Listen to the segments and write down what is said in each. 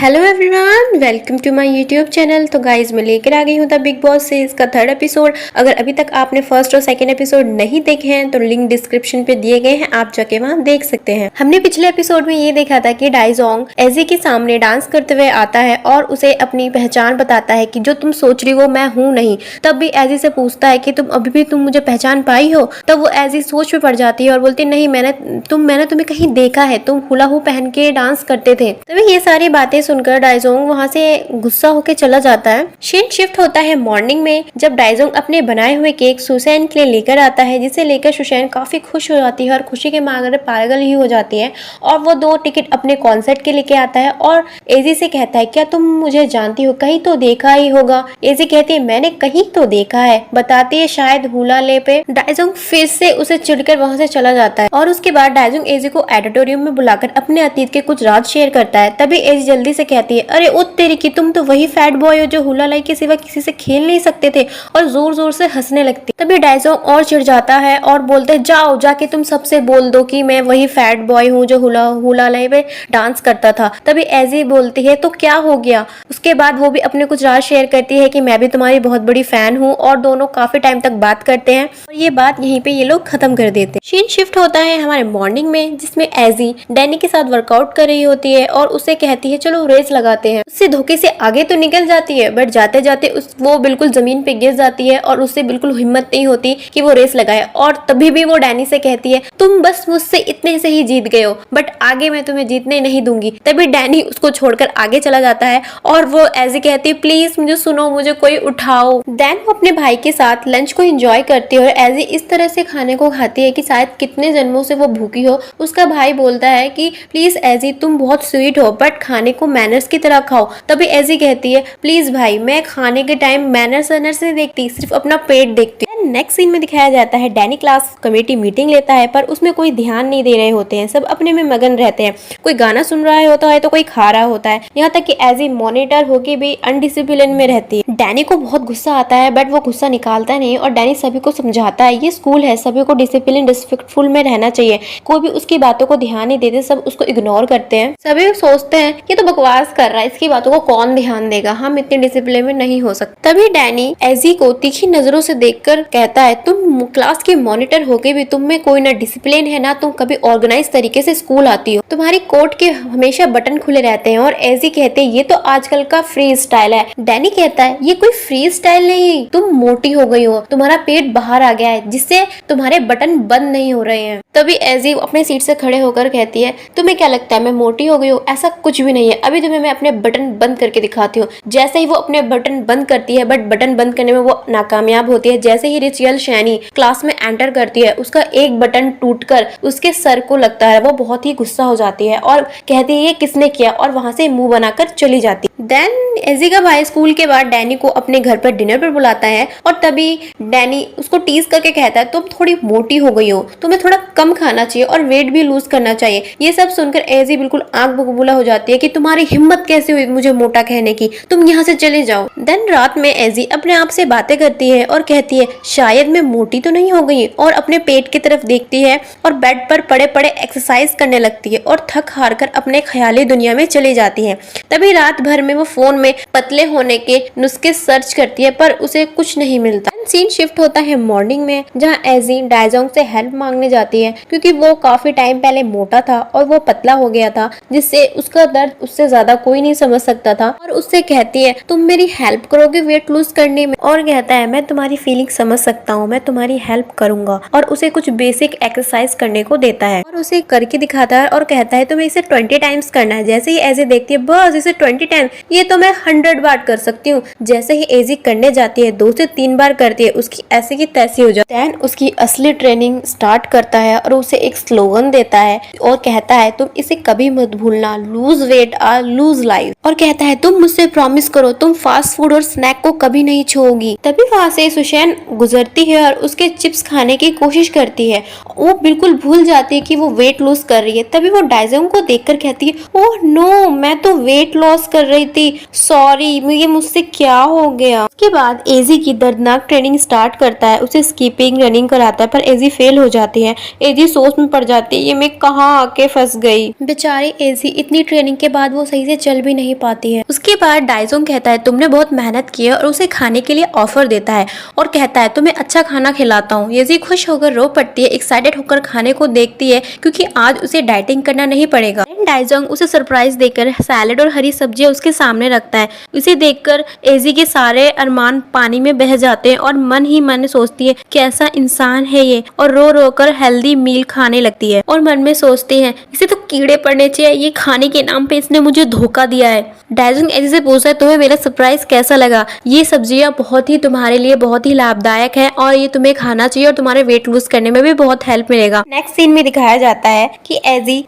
Hello everyone, welcome to my YouTube channel. तो guys मैं लेकर आ गई हूँ द बिग बॉस से इसका थर्ड एपिसोड। अगर अभी तक आपने फर्स्ट और सेकंड एपिसोड नहीं देखे हैं तो लिंक डिस्क्रिप्शन पे दिए गए हैं, आप जाके वहाँ देख सकते हैं। हमने पिछले एपिसोड में ये देखा था कि डाइजोंग एजी के सामने डांस करते हुए आता है और उसे अपनी पहचान बताता है कि जो तुम सोच रही हो मैं हूँ नहीं। तब भी एजी से पूछता है कि तुम मुझे पहचान पाई हो। तब वो एजी सोच में पड़ जाती है और बोलती नहीं, मैंने तुम्हें कहीं देखा है, तुम हुला हू पहन के डांस करते थे। तभी ये सारी बातें सुनकर डाइजोंग वहाँ से गुस्सा होकर चला जाता है। सीन शिफ्ट होता है मॉर्निंग में, जब डाइजोंग अपने बनाए हुए केक सुसैन के लिए लेकर आता है, जिसे लेकर सुसैन काफी खुश हो जाती है और खुशी के मारे पागल ही हो जाती है। और वो 2 टिकट अपने कॉन्सर्ट के लेके आता है और एजी से कहता है क्या तुम मुझे जानती हो, कहीं तो देखा ही होगा। एजी कहती है मैंने कहीं तो देखा है, बताती है शायद हुला ले पे। डाइजोंग फिर से उसे चिढ़कर वहाँ से चला जाता है और उसके बाद डाइजोंग एजी को ऑडिटोरियम में बुलाकर अपने अतीत के कुछ राज शेयर करता है। तभी एजी जल्दी से कहती है अरे ओ तेरी की, तुम तो वही फैट बॉय हो जो हुला लाई के सिवा किसी से खेल नहीं सकते थे, और जोर जोर से हंसने लगती। तभी डाइजोंग और चिढ़ जाता है और बोलते है जाओ जाके तुम सबसे बोल दो कि मैं वही फैट बॉय हूँ जो हुला लाई में डांस करता था। तभी एजी बोलती है तो क्या हो गया। उसके बाद वो भी अपने कुछ राज शेयर करती है कि मैं भी तुम्हारी बहुत बड़ी फैन हूँ, और दोनों काफी टाइम तक बात करते हैं और ये बात यहीं पे ये लोग खत्म कर देते हैं। सीन शिफ्ट होता है हमारे मॉर्निंग में, जिसमें एजी डैनी के साथ वर्कआउट कर रही होती है और उसे कहती है चलो रेस लगाते हैं। उससे धोखे से आगे तो निकल जाती है, बट जाते जाते वो बिल्कुल जमीन पे गिर जाती है और उससे बिल्कुल हिम्मत नहीं होती कि वो रेस लगाए। और तभी भी वो डैनी से कहती है तुम बस मुझसे इतने से ही जीत गए हो, बट आगे मैं तुम्हें जीतने नहीं दूंगी। तभी डैनी उसको छोड़कर आगे चला जाता है और वो एजी कहती है प्लीज मुझे सुनो, मुझे कोई उठाओ। देन वो अपने भाई के साथ लंच को एंजॉय करती है और एजी इस तरह से खाने को खाती है कि शायद कितने जन्मों से वो भूखी हो। उसका भाई बोलता है कि प्लीज एजी तुम बहुत स्वीट हो, बट खाने को मैनर्स की तरह खाओ। तभी एजी कहती है प्लीज भाई, मैं खाने के टाइम मैनर्स वैनर्स नहीं देखती, सिर्फ अपना पेट देखती हूँ। नेक्स्ट सीन में दिखाया जाता है डैनी क्लास कमेटी मीटिंग लेता है, पर उसमें कोई ध्यान नहीं दे रहे होते हैं, सब अपने में मगन रहते हैं। कोई गाना सुन रहा होता है तो कोई खा रहा होता है, यहाँ तक कि एजी मॉनिटर होके भी अनडिसिप्लिन में रहती है। डैनी को बहुत गुस्सा आता है, बट वो गुस्सा निकालता नहीं और डैनी सभी को समझाता है ये स्कूल है, सभी को डिसिप्लिन रिस्पेक्टफुल में रहना चाहिए। कोई भी उसकी बातों को ध्यान नहीं देते, सब उसको इग्नोर करते हैं। सभी सोचते हैं ये तो बकवास कर रहा है, इसकी बातों को कौन ध्यान देगा, हम इतने डिसिप्लिन में नहीं हो सकते। तभी डैनी एजी को तीखी नजरों से देखकर कहता है तुम क्लास के मॉनिटर होके भी तुम में कोई ना डिसिप्लिन है ना तुम कभी ऑर्गेनाइज तरीके से स्कूल आती हो, तुम्हारी कोट के हमेशा बटन खुले रहते हैं। और एजी कहते हैं ये तो आजकल का फ्री स्टाइल है। डैनी कहता है ये कोई फ्री स्टाइल नहीं, तुम मोटी हो गई हो, तुम्हारा पेट बाहर आ गया है जिससे तुम्हारे बटन बंद नहीं हो रहे हैं। तभी एजी अपने सीट से खड़े होकर कहती है तुम्हें क्या लगता है मैं मोटी हो गई हूँ, ऐसा कुछ भी नहीं है, अभी तुम्हें मैं अपने बटन बंद करके दिखाती हूँ। जैसे ही वो अपने बटन बंद करती है, बट बटन बंद करने में वो नाकामयाब होती है। जैसे ही रिचुअल शैनी क्लास में एंटर करती है, उसका एक बटन टूटकर उसके सर को लगता है। वो बहुत ही गुस्सा हो जाती है और कहती है ये किसने किया, और वहां से मुंह बनाकर चली जाती है। देन एजी का भाई स्कूल के बाद डैनी को अपने घर पर डिनर पर बुलाता है और तभी डैनी उसको टीज करके कहता है तुम थोड़ी मोटी हो गई हो, तुम्हें थोड़ा कम खाना चाहिए और वेट भी लूज करना चाहिए। ये सब सुनकर एजी बिल्कुल आंख बबूला हो जाती है कि तुम्हारी हिम्मत कैसे हुई मुझे मोटा कहने की, तुम यहाँ से चले जाओ। देन रात में एजी अपने आप से बातें करती है और कहती है शायद मैं मोटी तो नहीं हो गई, और अपने पेट की तरफ देखती है और बेड पर पड़े पड़े एक्सरसाइज करने लगती है और थक हार कर अपने ख्याली दुनिया में चली जाती है। तभी रात भर में वो फोन में पतले होने के नुस्खे सर्च करती है, पर उसे कुछ नहीं मिलता। सीन शिफ्ट होता है मॉर्निंग में, जहाँ एजी डाइजोंग से हेल्प मांगने जाती है क्योंकि वो काफी टाइम पहले मोटा था और वो पतला हो गया था, जिससे उसका दर्द उससे ज्यादा कोई नहीं समझ सकता था। और उससे कहती है तुम मेरी हेल्प करोगे वेट लूज करने में, और कहता है मैं तुम्हारी फीलिंग समझ सकता हूँ, मैं तुम्हारी हेल्प करूंगा। और उसे कुछ बेसिक एक्सरसाइज करने को देता है और उसे करके दिखाता है और कहता है तुम्हें इसे 20 टाइम्स करना है। जैसे ही एजी देखती है बस इसे 20 टाइम, ये तो मैं 100 बार कर सकती हूँ। जैसे ही एजी करने जाती है 2 से 3 बार करती है, उसकी ऐसी की तैसी हो जाती है। उसकी असली ट्रेनिंग स्टार्ट करता है और उसे एक स्लोगन देता है और कहता है तुम इसे कभी मत भूलना, लूज वेट और लूज लाइफ। और कहता है तुम मुझसे प्रॉमिस करो तुम फास्ट फूड और स्नैक को कभी नहीं छोड़ोगी। तभी वहाँ से सुशैन गुजरती है और उसके चिप्स खाने की कोशिश करती है। वो बिल्कुल भूल जाती है कि वो वेट लॉस कर रही है। तभी वो डाइजोंग को देखकर कहती है ओह नो, मैं तो वेट लॉस कर रही थी, सॉरी, ये मुझसे क्या हो गया। उसके बाद एजी की दर्दनाक ट्रेनिंग स्टार्ट करता है, उसे स्कीपिंग रनिंग कराता है, पर एजी फेल हो जाती है। एजी सोच में पड़ जाती है ये मैं कहाँ आके फंस गई। बेचारी एजी इतनी ट्रेनिंग के बाद वो सही से चल भी नहीं पाती है। उसके बाद डाइजोंग कहता है तुमने बहुत मेहनत की है और उसे खाने के लिए ऑफर देता है और कहता है तुम्हें अच्छा खाना खिलाता हूँ। येजी खुश होकर रो पड़ती है, एक्साइटेड होकर खाने को देखती है क्योंकि आज उसे डाइटिंग करना नहीं पड़ेगा। डाइजोंग उसे सरप्राइज देकर सैलेड और हरी सब्जियां उसके सामने रखता है। उसे देखकर एजी के सारे अरमान पानी में बह जाते हैं और मन ही मन सोचती है कैसा इंसान है ये, और रो रो कर हेल्दी मील खाने लगती है और मन में सोचती है इसे तो कीड़े पड़ने चाहिए, ये खाने के नाम पे इसने मुझे धोखा दिया है। डाइजोंग एजी से पूछता है तुम्हें मेरा सरप्राइज कैसा लगा? ये सब्जियां बहुत ही तुम्हारे लिए बहुत ही लाभदायक है और ये तुम्हें खाना चाहिए और तुम्हारे वेट लूज करने में भी बहुत हेल्प मिलेगा। नेक्स्ट सीन में दिखाया जाता है कि एजी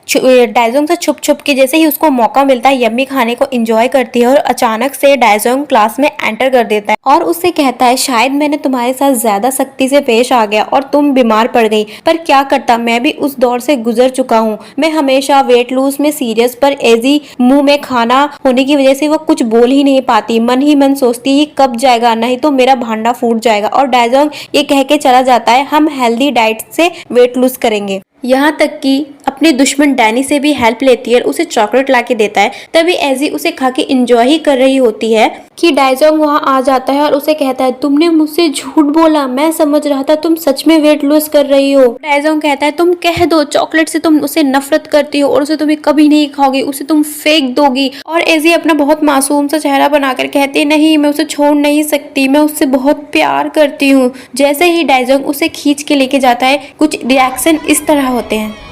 डाइजोंग से छुप छुप के जैसे ही उसको मौका मिलता है यम्मी खाने को एंजॉय करती है और अचानक से डाइजोंग क्लास में एंटर कर देता है और उससे कहता है शायद मैंने तुम्हारे साथ ज्यादा सख्ती से पेश आ गया और तुम बीमार पड़ गई, पर क्या करता, मैं भी उस दौर से गुजर चुका हूँ। मैं हमेशा वेट लूज में सीरियस, पर एजी मुंह में खाना होने की वजह से वो कुछ बोल ही नहीं पाती। मन ही मन सोचती है कब जाएगा, नहीं तो मेरा भांडा फूट जाएगा। और डाइजोंग ये कह के चला जाता है हम हेल्दी डाइट से वेट लूज करेंगे। यहाँ तक कि अपने दुश्मन डैनी से भी हेल्प लेती है और उसे चॉकलेट ला के देता है। तभी एजी उसे खा के इंजॉय ही कर रही होती है कि डाइजोंग वहाँ आ जाता है और उसे कहता है तुमने मुझसे झूठ बोला, मैं समझ रहा था तुम सच में वेट लूज कर रही हो। डाइजोंग कहता है तुम कह दो चॉकलेट से तुम उसे नफरत करती हो और उसे तुम्हें कभी नहीं खाओगी, उसे तुम फेंक दोगी। और एजी अपना बहुत मासूम सा चेहरा बनाकर कहती है नहीं, मैं उसे छोड़ नहीं सकती, मैं उससे बहुत प्यार करती हूँ। जैसे ही डाइजोंग उसे खींच के लेके जाता है कुछ रिएक्शन इस तरह होते हैं।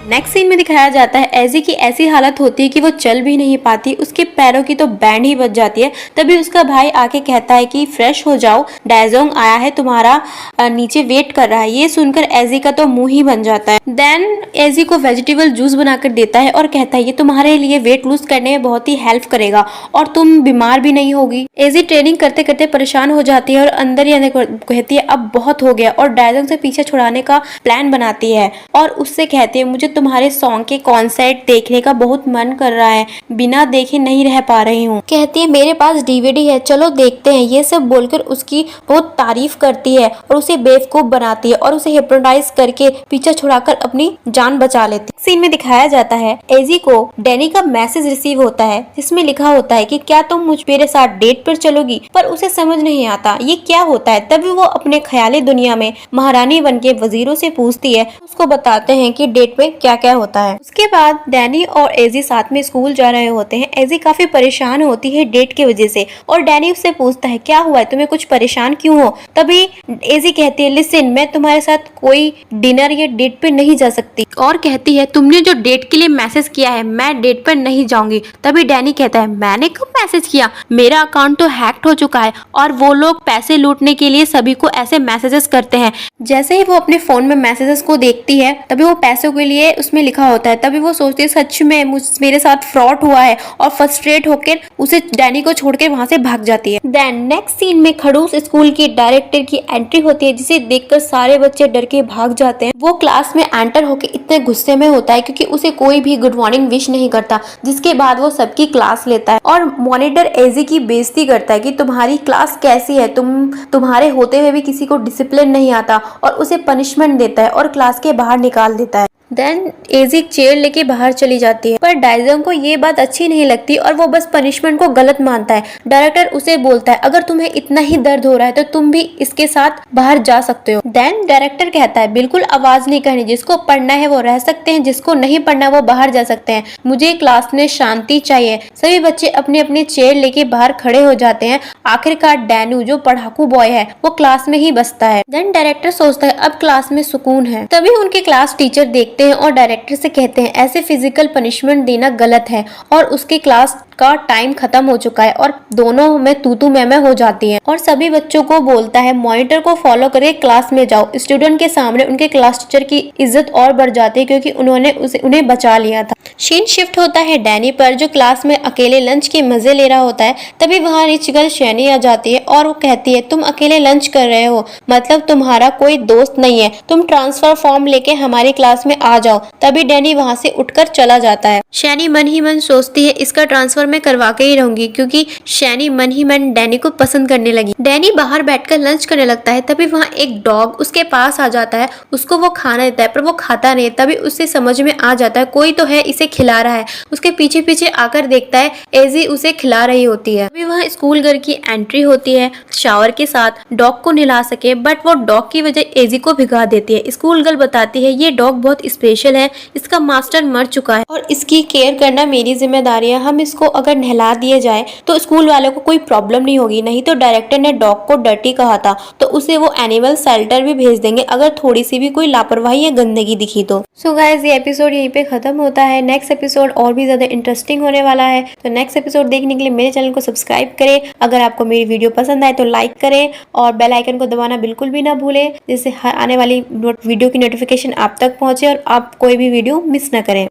नेक्स्ट सीन में दिखाया जाता है एजी की ऐसी हालत होती है कि वो चल भी नहीं पाती, उसके पैरों की तो बैंड ही बज जाती है। तभी उसका भाई आके कहता है कि फ्रेश हो जाओ, डाइजोंग आया है तुम्हारा नीचे वेट कर रहा है। ये सुनकर एजी का तो मुंह ही बन जाता है। देन एजी को वेजिटेबल जूस बनाकर देता है और कहता है ये तुम्हारे लिए वेट लूज करने में बहुत ही हेल्प करेगा और तुम बीमार भी नहीं होगी। एजी ट्रेनिंग करते करते परेशान हो जाती है और अंदर ही अंदर कहती है अब बहुत हो गया और डाइजोंग से पीछे छुड़ाने का प्लान बनाती है और उससे कहती है मुझे तुम्हारे सॉन्ग के कॉन्सर्ट देखने का बहुत मन कर रहा है, बिना देखे नहीं रह पा रही हूँ। कहती है मेरे पास डीवीडी है, चलो देखते हैं। ये सब बोलकर उसकी बहुत तारीफ करती है और उसे बेवकूफ बनाती है और उसे हिप्नोटाइज करके पीछे छुड़ाकर अपनी जान बचा लेती है। सीन में दिखाया जाता है एजी को डैनी का मैसेज रिसीव होता है जिसमें लिखा होता है कि क्या तुम मेरे साथ डेट पर चलोगी, पर उसे समझ नहीं आता ये क्या होता है। तभी वो अपने ख्याली दुनिया में महारानी बन के वजीरों से पूछती है, उसको बताते हैं कि डेट पे क्या क्या होता है। उसके बाद डैनी और एजी साथ में स्कूल जा रहे होते हैं। एजी काफी परेशान होती है डेट की वजह से और डैनी उससे पूछता है क्या हुआ है, तुम्हें कुछ परेशान क्यों हो। तभी एजी कहती है लिसन, मैं तुम्हारे साथ कोई डिनर या डेट पे नहीं जा सकती, और कहती है तुमने जो डेट के लिए मैसेज किया है मैं डेट पर नहीं जाऊंगी। तभी डैनी कहता है मैंने कब मैसेज किया, मेरा अकाउंट तो हैक्ड हो चुका है और वो लोग पैसे लूटने के लिए सभी को ऐसे मैसेजेस करते हैं। जैसे ही वो अपने फोन में मैसेजेस को देखती है तभी वो पैसों के लिए उसमें लिखा होता है। तभी वो सोचती है सच में मेरे साथ फ्रॉड हुआ है और फ्रस्ट्रेट होकर उसे डैनी को छोड़ के वहां से भाग जाती है। देन नेक्स्ट सीन में खड़ूस स्कूल की डायरेक्टर की एंट्री होती है जिसे देखकर सारे बच्चे डर के भाग जाते हैं। वो क्लास में एंटर होकर इतने गुस्से में होता है क्योंकि उसे कोई भी गुड मॉर्निंग विश नहीं करता, जिसके बाद वो सबकी क्लास लेता है और मॉनिटर एजी की बेइज्जती करता है कि तुम्हारी क्लास कैसी है, तुम्हारे होते हुए भी किसी को डिसिप्लिन नहीं आता, और उसे पनिशमेंट देता है और क्लास के बाहर निकाल देता है। देन एजी चेयर लेके बाहर चली जाती है, पर डाइजोंग को ये बात अच्छी नहीं लगती और वो बस पनिशमेंट को गलत मानता है। डायरेक्टर उसे बोलता है अगर तुम्हें इतना ही दर्द हो रहा है तो तुम भी इसके साथ बाहर जा सकते हो। देन डायरेक्टर कहता है बिल्कुल आवाज नहीं करनी, जिसको पढ़ना है वो रह सकते हैं, जिसको नहीं पढ़ना वो बाहर जा सकते हैं, मुझे क्लास में शांति चाहिए। सभी बच्चे अपने अपने चेयर लेके बाहर खड़े हो जाते हैं। आखिरकार डैनू जो पढ़ाकू बॉय है वो क्लास में ही बसता है। देन डायरेक्टर सोचता है अब क्लास में सुकून है। तभी उनके क्लास टीचर देखते हैं और डायरेक्टर से कहते हैं ऐसे फिजिकल पनिशमेंट देना गलत है और उसके क्लास का टाइम खत्म हो चुका है, और दोनों में तू मैं हो जाती है। और सभी बच्चों को बोलता है मॉनिटर को फॉलो करके क्लास में जाओ। स्टूडेंट के सामने उनके क्लास टीचर की इज्जत और बढ़ जाती है क्योंकि उन्होंने उन्हें बचा लिया था। सीन शिफ्ट होता है डैनी पर जो क्लास में अकेले लंच के मजे ले रहा होता है। तभी वहाँ रिच गर्ल शैनी आ जाती है और वो कहती है तुम अकेले लंच कर रहे हो, मतलब तुम्हारा कोई दोस्त नहीं है, तुम ट्रांसफर फॉर्म लेके हमारी क्लास में आ जाओ। तभी डैनी वहाँ से उठकर चला जाता है। शैनी मन ही मन सोचती है इसका ट्रांसफर और मैं करवा के ही रहूंगी, क्योंकि शैनी मन ही मन डैनी को पसंद करने लगी। डैनी बाहर बैठकर लंच करने लगता है, तभी वहाँ एक डॉग उसके पास आ जाता है। उसको वो खाना देता है पर वो खाता नहीं। तभी उसे समझ में आ जाता है कोई तो है इसे खिला रहा है। उसके पीछे पीछे आकर देखता है एजी उसे खिला रही होती है। अभी वहाँ स्कूल घर की एंट्री होती है शावर के साथ डॉग को नहला सके, बट वो डॉग की वजह एजी को भिगा देती है। स्कूल गर्ल बताती है ये डॉग बहुत स्पेशल है, इसका मास्टर मर चुका है और इसकी केयर करना मेरी जिम्मेदारी है। हम इसको अगर नहला दिए जाए तो स्कूल वालों को कोई प्रॉब्लम नहीं होगी। नहीं तो डायरेक्टर ने डॉग को डर्टी कहा था तो उसे वो एनिमल शेल्टर भी भेज देंगे अगर थोड़ी सी भी कोई लापरवाही या गंदगी दिखी तो। सो गाइस ये एपिसोड यहीं पे खत्म होता है। नेक्स्ट एपिसोड और भी ज्यादा इंटरेस्टिंग होने वाला है, तो नेक्स्ट एपिसोड देखने के लिए मेरे चैनल को सब्सक्राइब करें। अगर आपको मेरी वीडियो पसंद आए तो लाइक करें और बेल आइकन को दबाना बिल्कुल भी ना भूलें, जिससे आने वाली वीडियो की नोटिफिकेशन आप तक पहुंचे और आप कोई भी वीडियो मिस ना करें।